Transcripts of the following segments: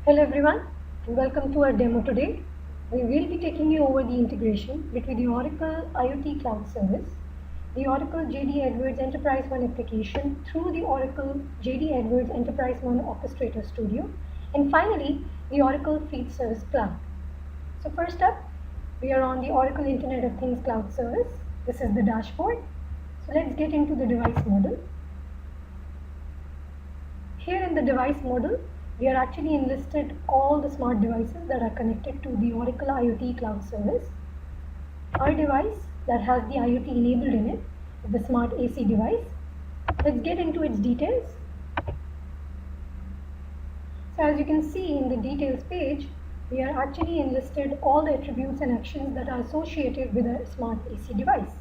Hello everyone and welcome to our demo today. We will be taking you over the integration between the Oracle IoT Cloud Service, the Oracle JD Edwards Enterprise One application through the Oracle JD Edwards Enterprise One Orchestrator Studio, and finally the Oracle Field Service Cloud. So first up, we are on the Oracle Internet of Things Cloud Service. This is the dashboard. So let's get into the device model. Here in the device model, we are actually enlisted all the smart devices that are connected to the Oracle IoT Cloud Service. Our device that has the IoT enabled in it is the smart AC device. Let's get into its details. So as you can see in the details page, we are actually enlisted all the attributes and actions that are associated with a smart AC device.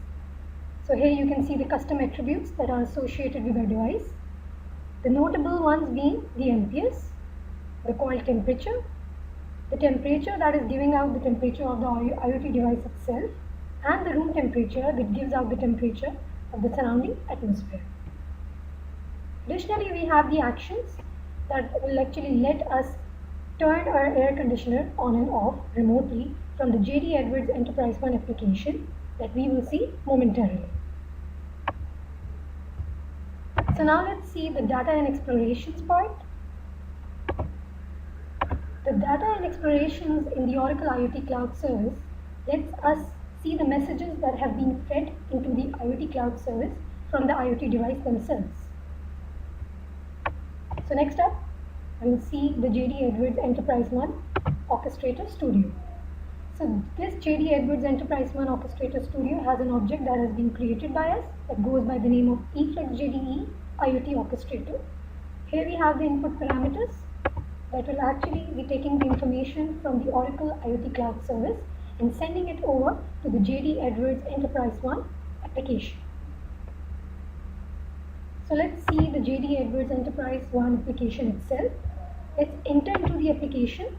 So here you can see the custom attributes that are associated with our device. The notable ones being the MPS, the coil temperature, the temperature that is giving out the temperature of the IoT device itself, and the room temperature that gives out the temperature of the surrounding atmosphere. Additionally, we have the actions that will actually let us turn our air conditioner on and off remotely from the JD Edwards Enterprise One application that we will see momentarily. So now let's see the data and explorations part. The data and explorations in the Oracle IoT Cloud Service lets us see the messages that have been fed into the IoT Cloud Service from the IoT device themselves. So next up, we'll see the JD Edwards Enterprise One Orchestrator Studio. So this JD Edwards Enterprise One Orchestrator Studio has an object that has been created by us that goes by the name of eFlexJDE IoT Orchestrator. Here we have the input parameters that will actually be taking the information from the Oracle IoT Cloud Service and sending it over to the JD Edwards Enterprise One application. So let's see the JD Edwards Enterprise One application itself. Let's enter into the application.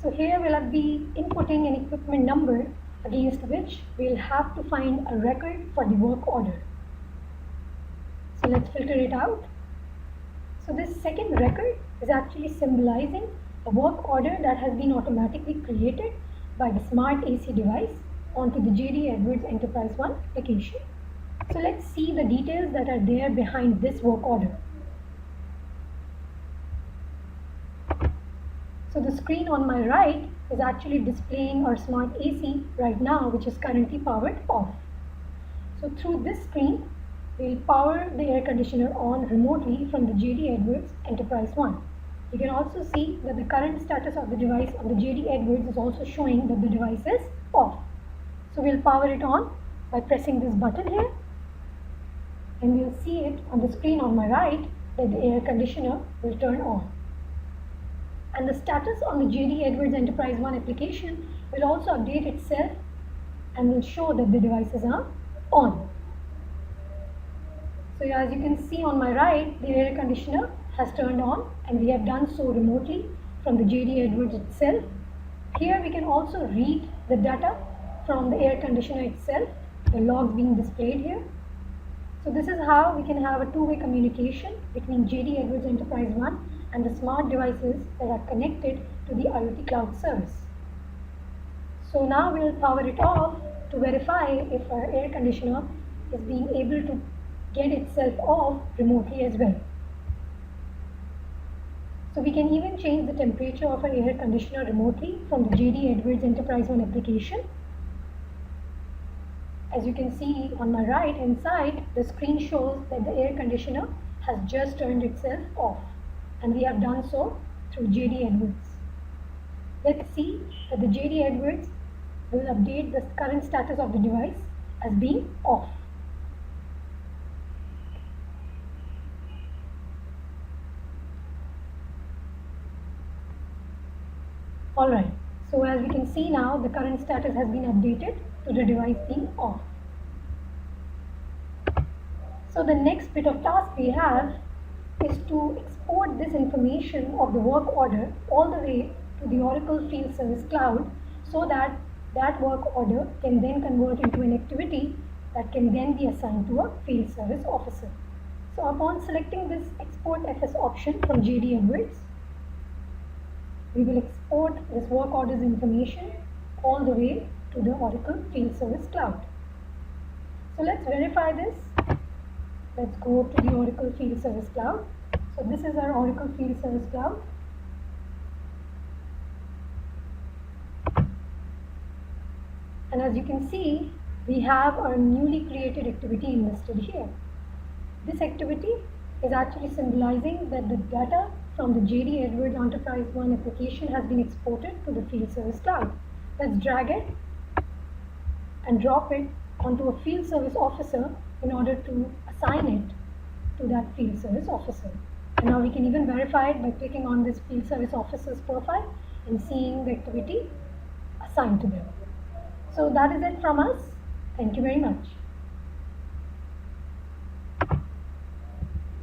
So here we'll be inputting an equipment number against which we'll have to find a record for the work order. So let's filter it out. So this second record is actually symbolizing a work order that has been automatically created by the smart AC device onto the JD Edwards Enterprise One application. So let's see the details that are there behind this work order. So the screen on my right is actually displaying our smart AC right now, which is currently powered off. So through this screen, we'll power the air conditioner on remotely from the JD Edwards Enterprise One. You can also see that the current status of the device on the JD Edwards is also showing that the device is off. So we'll power it on by pressing this button here, and we'll see it on the screen on my right that the air conditioner will turn on. And the status on the JD Edwards Enterprise One application will also update itself and will show that the devices are on. So as you can see on my right, the air conditioner has turned on, and we have done so remotely from the JD Edwards itself. Here we can also read the data from the air conditioner itself, the logs being displayed here. So this is how we can have a two-way communication between JD Edwards Enterprise One and the smart devices that are connected to the IoT Cloud Service. So now we'll power it off to verify if our air conditioner is being able to get itself off remotely as well. So we can even change the temperature of our air conditioner remotely from the JD Edwards Enterprise One application. As you can see on my right hand side, the screen shows that the air conditioner has just turned itself off, and we have done so through JD Edwards. Let's see that the JD Edwards will update the current status of the device as being off. Alright, so as we can see now, the current status has been updated to the device being off. So the next bit of task we have is to export this information of the work order all the way to the Oracle Field Service Cloud, so that that work order can then convert into an activity that can then be assigned to a field service officer. So upon selecting this Export FS option from JD Edwards, we will export this work orders information all the way to the Oracle Field Service Cloud. So let's verify this. Let's go to the Oracle Field Service Cloud. So this is our Oracle Field Service Cloud. And as you can see, we have our newly created activity listed here. This activity is actually symbolizing that the data from the JD Edwards Enterprise One application has been exported to the Field Service Cloud. Let's drag it and drop it onto a Field Service Officer in order to assign it to that Field Service Officer. And now we can even verify it by clicking on this Field Service Officer's profile and seeing the activity assigned to them. So that is it from us. Thank you very much.